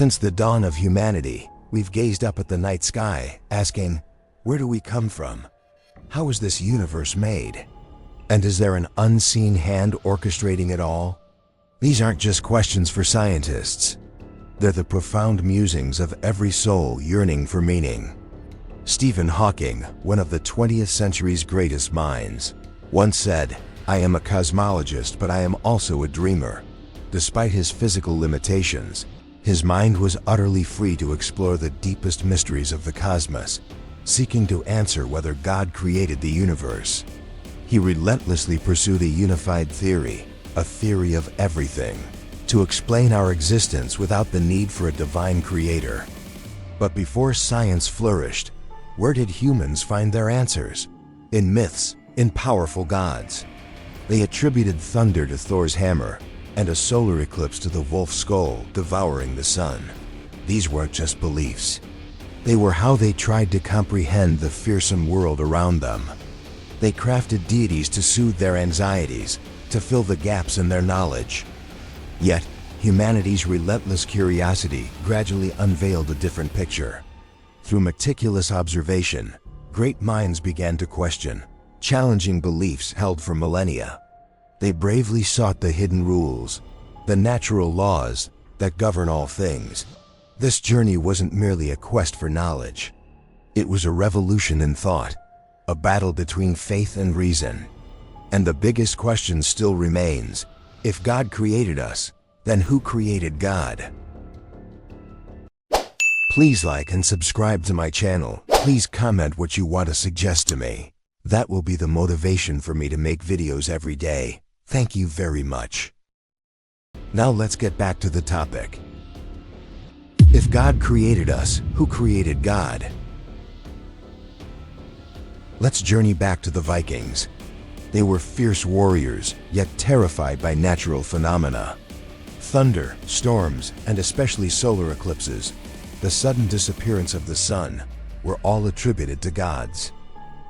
Since the dawn of humanity, we've gazed up at the night sky, asking, where do we come from? How is this universe made? And is there an unseen hand orchestrating it all? These aren't just questions for scientists. They're the profound musings of every soul yearning for meaning. Stephen Hawking, one of the 20th century's greatest minds, once said, "I am a cosmologist, but I am also a dreamer." Despite his physical limitations, his mind was utterly free to explore the deepest mysteries of the cosmos, seeking to answer whether God created the universe. He relentlessly pursued a unified theory, a theory of everything, to explain our existence without the need for a divine creator. But before science flourished, where did humans find their answers? In myths, in powerful gods. They attributed thunder to Thor's hammer and a solar eclipse to the wolf's skull devouring the sun. These weren't just beliefs. They were how they tried to comprehend the fearsome world around them. They crafted deities to soothe their anxieties, to fill the gaps in their knowledge. Yet, humanity's relentless curiosity gradually unveiled a different picture. Through meticulous observation, great minds began to question, challenging beliefs held for millennia. They bravely sought the hidden rules, the natural laws that govern all things. This journey wasn't merely a quest for knowledge. It was a revolution in thought, a battle between faith and reason. And the biggest question still remains, if God created us, then who created God? Please like and subscribe to my channel. Please comment what you want to suggest to me. That will be the motivation for me to make videos every day. Thank you very much. Now let's get back to the topic. If God created us, who created God? Let's journey back to the Vikings. They were fierce warriors, yet terrified by natural phenomena. Thunder, storms, and especially solar eclipses, the sudden disappearance of the sun, were all attributed to gods.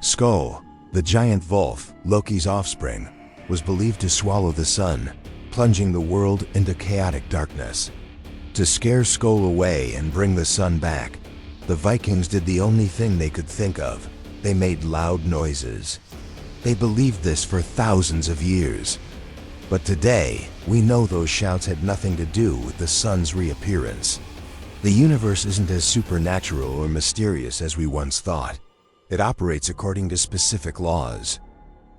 Skoll, the giant wolf, Loki's offspring, was believed to swallow the sun, plunging the world into chaotic darkness. To scare Skoll away and bring the sun back, the Vikings did the only thing they could think of. They made loud noises. They believed this for thousands of years. But today, we know those shouts had nothing to do with the sun's reappearance. The universe isn't as supernatural or mysterious as we once thought. It operates according to specific laws.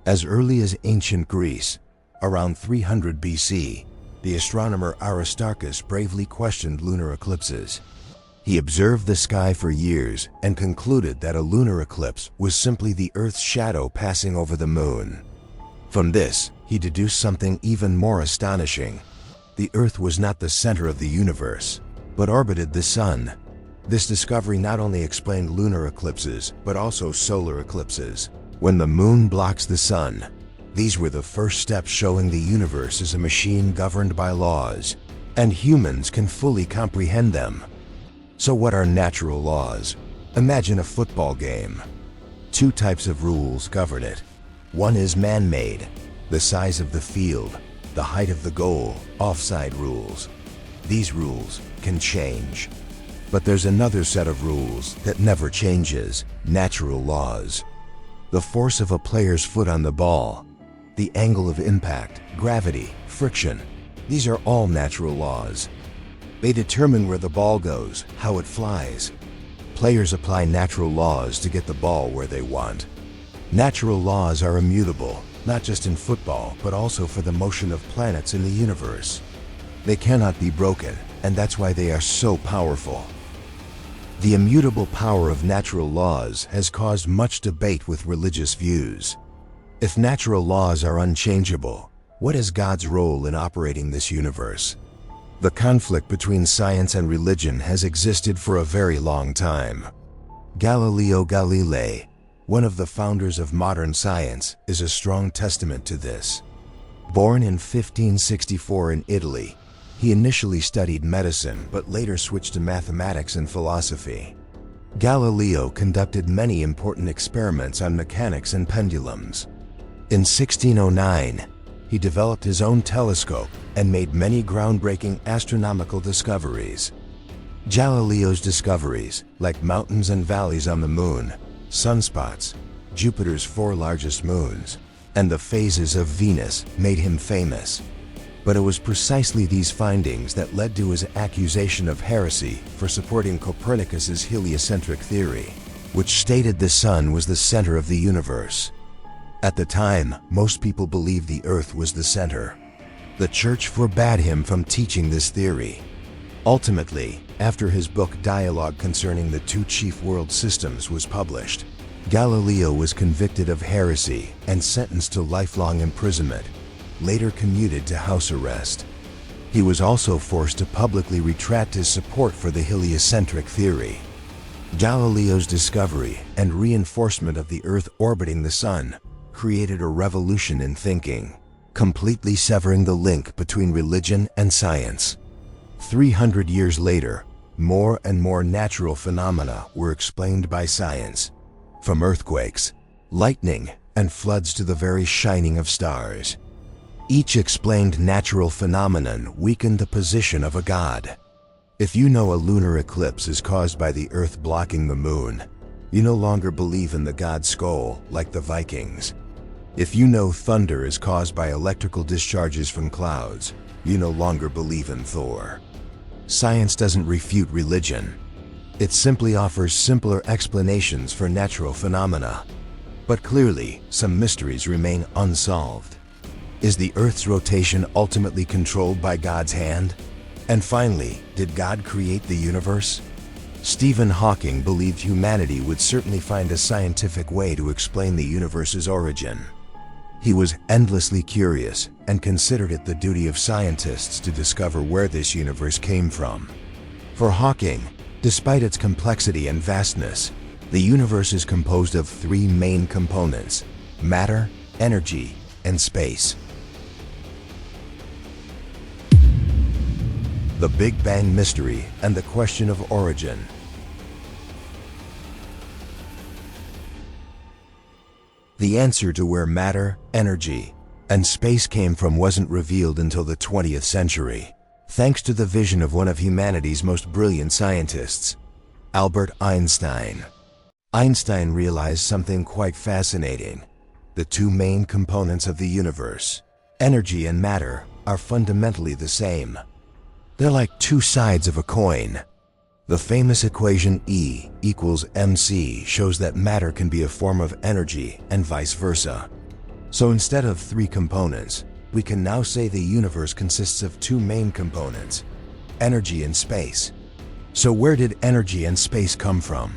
As early as ancient Greece, around 300 BC, the astronomer Aristarchus bravely questioned lunar eclipses. He observed the sky for years and concluded that a lunar eclipse was simply the Earth's shadow passing over the moon. From this, he deduced something even more astonishing. The Earth was not the center of the universe, but orbited the sun. This discovery not only explained lunar eclipses, but also solar eclipses. When the moon blocks the sun, these were the first steps showing the universe is a machine governed by laws, and humans can fully comprehend them. So what are natural laws? Imagine a football game. Two types of rules govern it. One is man-made, the size of the field, the height of the goal, offside rules. These rules can change. But there's another set of rules that never changes, natural laws. The force of a player's foot on the ball, the angle of impact, gravity, friction, these are all natural laws. They determine where the ball goes, how it flies. Players apply natural laws to get the ball where they want. Natural laws are immutable, not just in football, but also for the motion of planets in the universe. They cannot be broken, and that's why they are so powerful. The immutable power of natural laws has caused much debate with religious views. If natural laws are unchangeable, what is God's role in operating this universe? The conflict between science and religion has existed for a very long time. Galileo Galilei, one of the founders of modern science, is a strong testament to this. Born in 1564 in Italy, he initially studied medicine but later switched to mathematics and philosophy. Galileo conducted many important experiments on mechanics and pendulums. In 1609, he developed his own telescope and made many groundbreaking astronomical discoveries. Galileo's discoveries, like mountains and valleys on the moon, sunspots, Jupiter's 4 largest moons, and the phases of Venus, made him famous. But it was precisely these findings that led to his accusation of heresy for supporting Copernicus's heliocentric theory, which stated the sun was the center of the universe. At the time, most people believed the Earth was the center. The Church forbade him from teaching this theory. Ultimately, after his book Dialogue Concerning the Two Chief World Systems was published, Galileo was convicted of heresy and sentenced to lifelong imprisonment, later commuted to house arrest. He was also forced to publicly retract his support for the heliocentric theory. Galileo's discovery and reinforcement of the Earth orbiting the Sun created a revolution in thinking, completely severing the link between religion and science. 300 years later, more and more natural phenomena were explained by science, from earthquakes, lightning, and floods to the very shining of stars. Each explained natural phenomenon weakened the position of a god. If you know a lunar eclipse is caused by the Earth blocking the moon, you no longer believe in the god Skoll like the Vikings. If you know thunder is caused by electrical discharges from clouds, you no longer believe in Thor. Science doesn't refute religion. It simply offers simpler explanations for natural phenomena. But clearly, some mysteries remain unsolved. Is the Earth's rotation ultimately controlled by God's hand? And finally, did God create the universe? Stephen Hawking believed humanity would certainly find a scientific way to explain the universe's origin. He was endlessly curious and considered it the duty of scientists to discover where this universe came from. For Hawking, despite its complexity and vastness, the universe is composed of 3 main components: matter, energy, and space. The Big Bang Mystery and the Question of Origin. The answer to where matter, energy, and space came from wasn't revealed until the 20th century, thanks to the vision of one of humanity's most brilliant scientists, Albert Einstein. Einstein realized something quite fascinating. The 2 main components of the universe, energy and matter, are fundamentally the same. They're like 2 sides of a coin. The famous equation E equals mc shows that matter can be a form of energy and vice versa. So instead of 3 components, we can now say the universe consists of 2 main components, energy and space. So where did energy and space come from?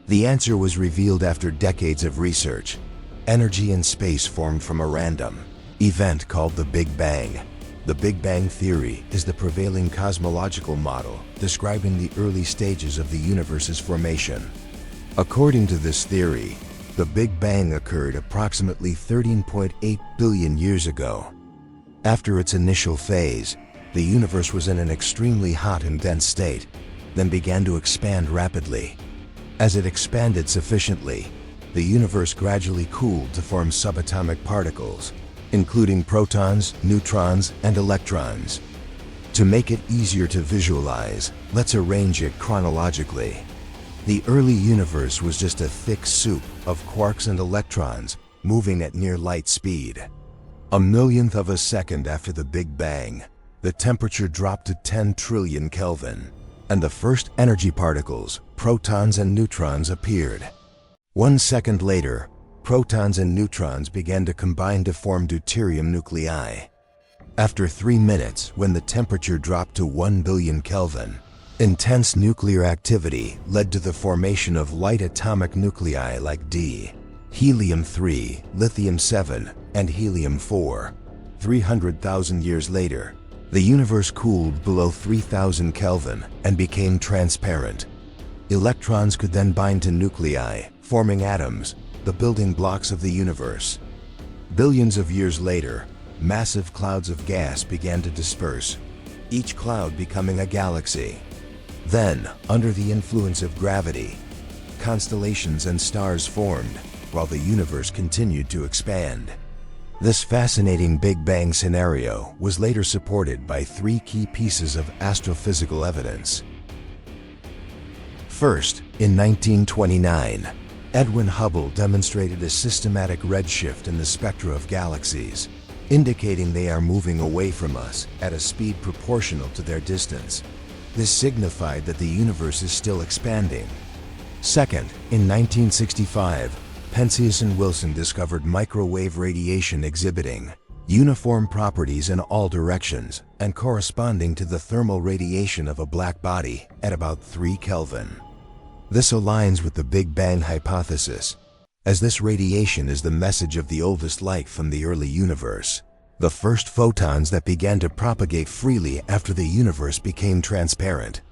The answer was revealed after decades of research. Energy and space formed from a random event called the Big Bang. The Big Bang Theory is the prevailing cosmological model describing the early stages of the universe's formation. According to this theory, the Big Bang occurred approximately 13.8 billion years ago. After its initial phase, the universe was in an extremely hot and dense state, then began to expand rapidly. As it expanded sufficiently, the universe gradually cooled to form subatomic particles, including protons, neutrons, and electrons. To make it easier to visualize, let's arrange it chronologically. The early universe was just a thick soup of quarks and electrons moving at near light speed. A millionth of a second after the Big Bang, the temperature dropped to 10 trillion Kelvin, and the first energy particles, protons and neutrons, appeared. 1 second later, protons and neutrons began to combine to form deuterium nuclei. After 3 minutes, when the temperature dropped to 1 billion Kelvin, intense nuclear activity led to the formation of light atomic nuclei like D, helium-3, lithium-7, and helium-4. 300,000 years later, the universe cooled below 3000 Kelvin and became transparent. Electrons could then bind to nuclei, forming atoms, the building blocks of the universe. Billions of years later, massive clouds of gas began to disperse, each cloud becoming a galaxy. Then, under the influence of gravity, constellations and stars formed, while the universe continued to expand. This fascinating Big Bang scenario was later supported by 3 key pieces of astrophysical evidence. First, in 1929, Edwin Hubble demonstrated a systematic redshift in the spectra of galaxies, indicating they are moving away from us at a speed proportional to their distance. This signified that the universe is still expanding. Second, in 1965, Penzias and Wilson discovered microwave radiation exhibiting uniform properties in all directions and corresponding to the thermal radiation of a black body at about 3 Kelvin. This aligns with the Big Bang hypothesis, as this radiation is the message of the oldest light from the early universe, the first photons that began to propagate freely after the universe became transparent.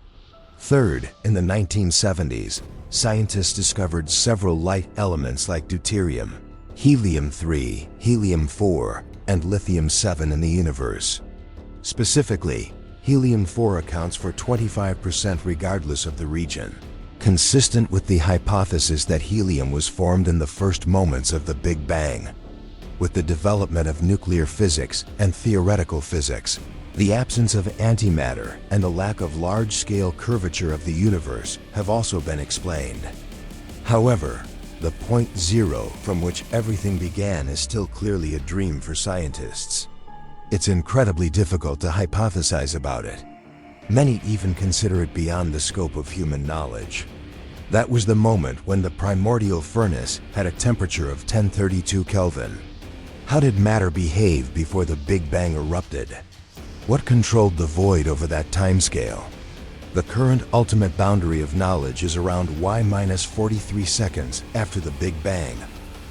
Third, in the 1970s, scientists discovered several light elements like deuterium, helium-3, helium-4, and lithium-7 in the universe. Specifically, helium-4 accounts for 25% regardless of the region, consistent with the hypothesis that helium was formed in the first moments of the Big Bang. With the development of nuclear physics and theoretical physics, the absence of antimatter and the lack of large-scale curvature of the universe have also been explained. However, the point zero from which everything began is still clearly a dream for scientists. It's incredibly difficult to hypothesize about it. Many even consider it beyond the scope of human knowledge. That was the moment when the primordial furnace had a temperature of 1032 Kelvin. How did matter behave before the Big Bang erupted? What controlled the void over that timescale? The current ultimate boundary of knowledge is around y-43 seconds after the Big Bang,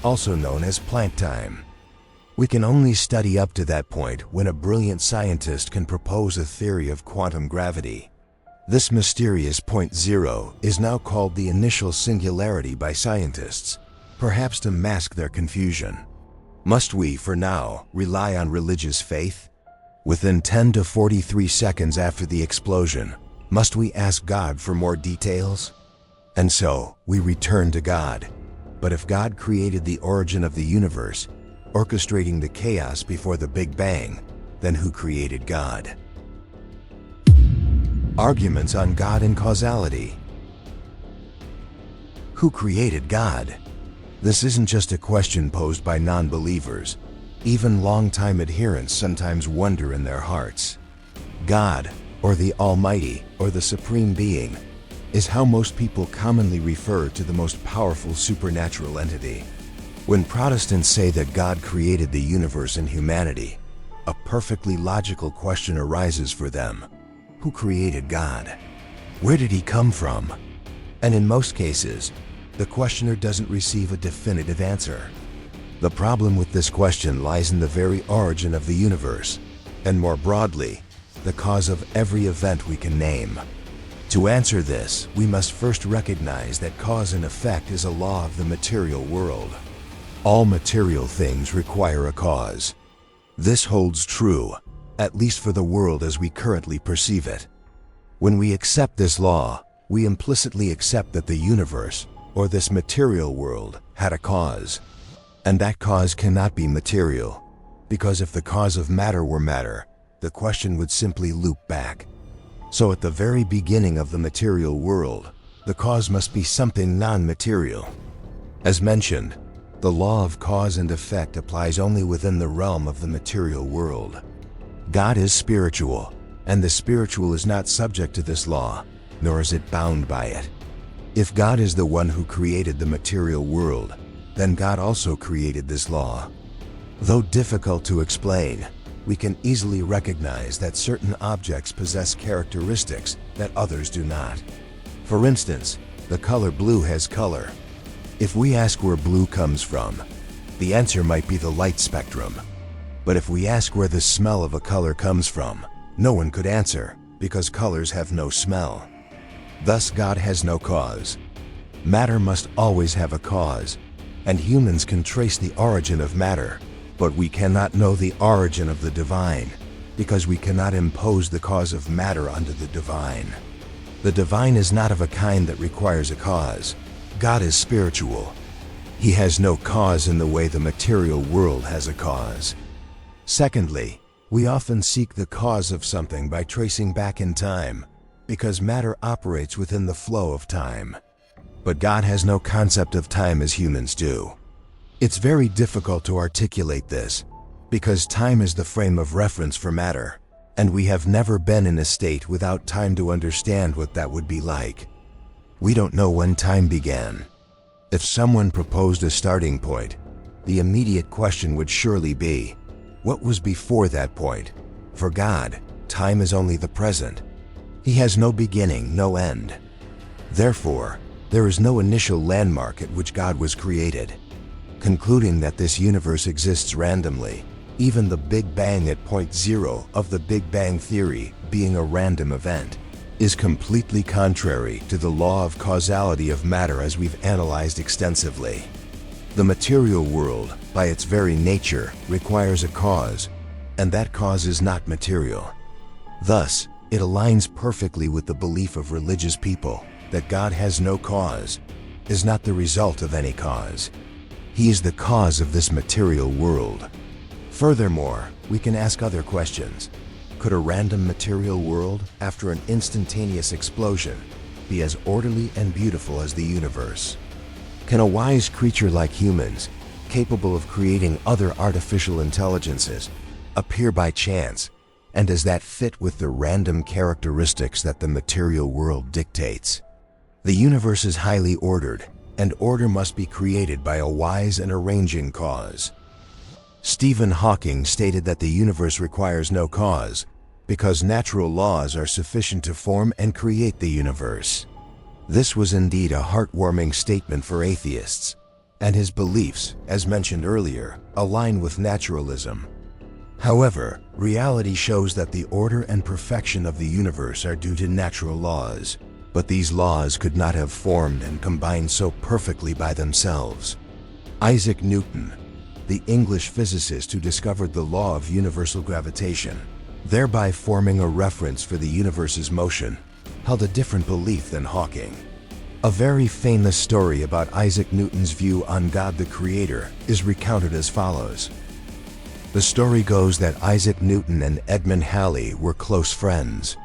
also known as Planck time. We can only study up to that point when a brilliant scientist can propose a theory of quantum gravity. This mysterious point zero is now called the initial singularity by scientists, perhaps to mask their confusion. Must we, for now, rely on religious faith? Within 10 to 43 seconds after the explosion, must we ask God for more details? And so, we return to God. But if God created the origin of the universe, orchestrating the chaos before the Big Bang, then who created God? Arguments on God and causality. Who created God? This isn't just a question posed by non-believers. Even long-time adherents sometimes wonder in their hearts. God, or the Almighty, or the Supreme Being, is how most people commonly refer to the most powerful supernatural entity. When Protestants say that God created the universe and humanity, a perfectly logical question arises for them. Who created God? Where did he come from? And in most cases, the questioner doesn't receive a definitive answer. The problem with this question lies in the very origin of the universe, and more broadly, the cause of every event we can name. To answer this, we must first recognize that cause and effect is a law of the material world. All material things require a cause. This holds true, at least for the world as we currently perceive it. When we accept this law, we implicitly accept that the universe, or this material world, had a cause. And that cause cannot be material, because if the cause of matter were matter, the question would simply loop back. So at the very beginning of the material world, the cause must be something non-material. As mentioned, the law of cause and effect applies only within the realm of the material world. God is spiritual, and the spiritual is not subject to this law, nor is it bound by it. If God is the one who created the material world, then God also created this law. Though difficult to explain, we can easily recognize that certain objects possess characteristics that others do not. For instance, the color blue has color. If we ask where blue comes from, the answer might be the light spectrum. But if we ask where the smell of a color comes from, no one could answer, because colors have no smell. Thus, God has no cause. Matter must always have a cause, and humans can trace the origin of matter, but we cannot know the origin of the divine, because we cannot impose the cause of matter onto the divine. The divine is not of a kind that requires a cause. God is spiritual. He has no cause in the way the material world has a cause. Secondly, we often seek the cause of something by tracing back in time, because matter operates within the flow of time. But God has no concept of time as humans do. It's very difficult to articulate this, because time is the frame of reference for matter, and we have never been in a state without time to understand what that would be like. We don't know when time began. If someone proposed a starting point, the immediate question would surely be, what was before that point? For God, time is only the present. He has no beginning, no end. Therefore, there is no initial landmark at which God was created. Concluding that this universe exists randomly, even the Big Bang at point zero of the Big Bang theory being a random event, is completely contrary to the law of causality of matter as we've analyzed extensively. The material world, by its very nature, requires a cause, and that cause is not material. Thus, it aligns perfectly with the belief of religious people that God has no cause, is not the result of any cause. He is the cause of this material world. Furthermore, we can ask other questions. Could a random material world, after an instantaneous explosion, be as orderly and beautiful as the universe? Can a wise creature like humans, capable of creating other artificial intelligences, appear by chance, and does that fit with the random characteristics that the material world dictates? The universe is highly ordered, and order must be created by a wise and arranging cause. Stephen Hawking stated that the universe requires no cause, because natural laws are sufficient to form and create the universe. This was indeed a heartwarming statement for atheists, and his beliefs, as mentioned earlier, align with naturalism. However, reality shows that the order and perfection of the universe are due to natural laws, but these laws could not have formed and combined so perfectly by themselves. Isaac Newton, the English physicist who discovered the law of universal gravitation, thereby forming a reference for the universe's motion, held a different belief than Hawking. A very famous story about Isaac Newton's view on God the Creator is recounted as follows. The story goes that Isaac Newton and Edmund Halley were close friends.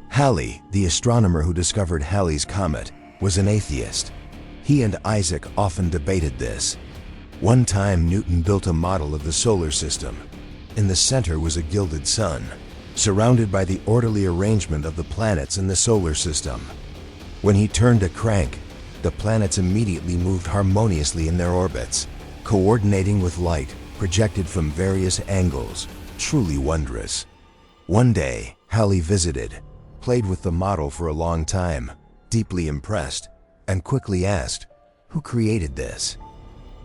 Halley, the astronomer who discovered Halley's Comet, was an atheist. He and Isaac often debated this. One time Newton built a model of the solar system. In the center was a gilded sun, surrounded by the orderly arrangement of the planets in the solar system. When he turned a crank, the planets immediately moved harmoniously in their orbits, coordinating with light projected from various angles, truly wondrous. One day, Halley visited, played with the model for a long time, deeply impressed, and quickly asked, "Who created this?"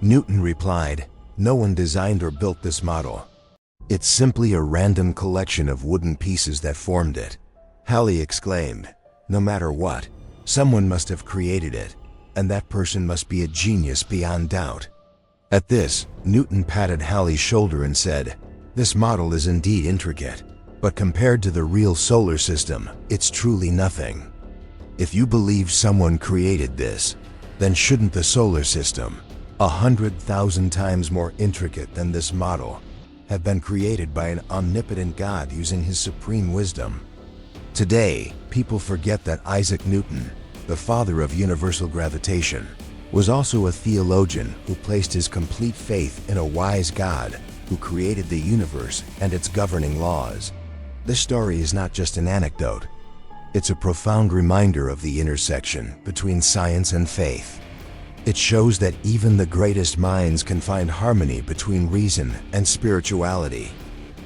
Newton replied, "No one designed or built this model. It's simply a random collection of wooden pieces that formed it." Halley exclaimed, "No matter what, someone must have created it, and that person must be a genius beyond doubt." At this, Newton patted Halley's shoulder and said, "This model is indeed intricate, but compared to the real solar system, it's truly nothing. If you believe someone created this, then shouldn't the solar system, 100,000 times more intricate than this model, have been created by an omnipotent God using his supreme wisdom?" Today, people forget that Isaac Newton, the father of universal gravitation, was also a theologian who placed his complete faith in a wise God who created the universe and its governing laws. This story is not just an anecdote. It's a profound reminder of the intersection between science and faith. It shows that even the greatest minds can find harmony between reason and spirituality.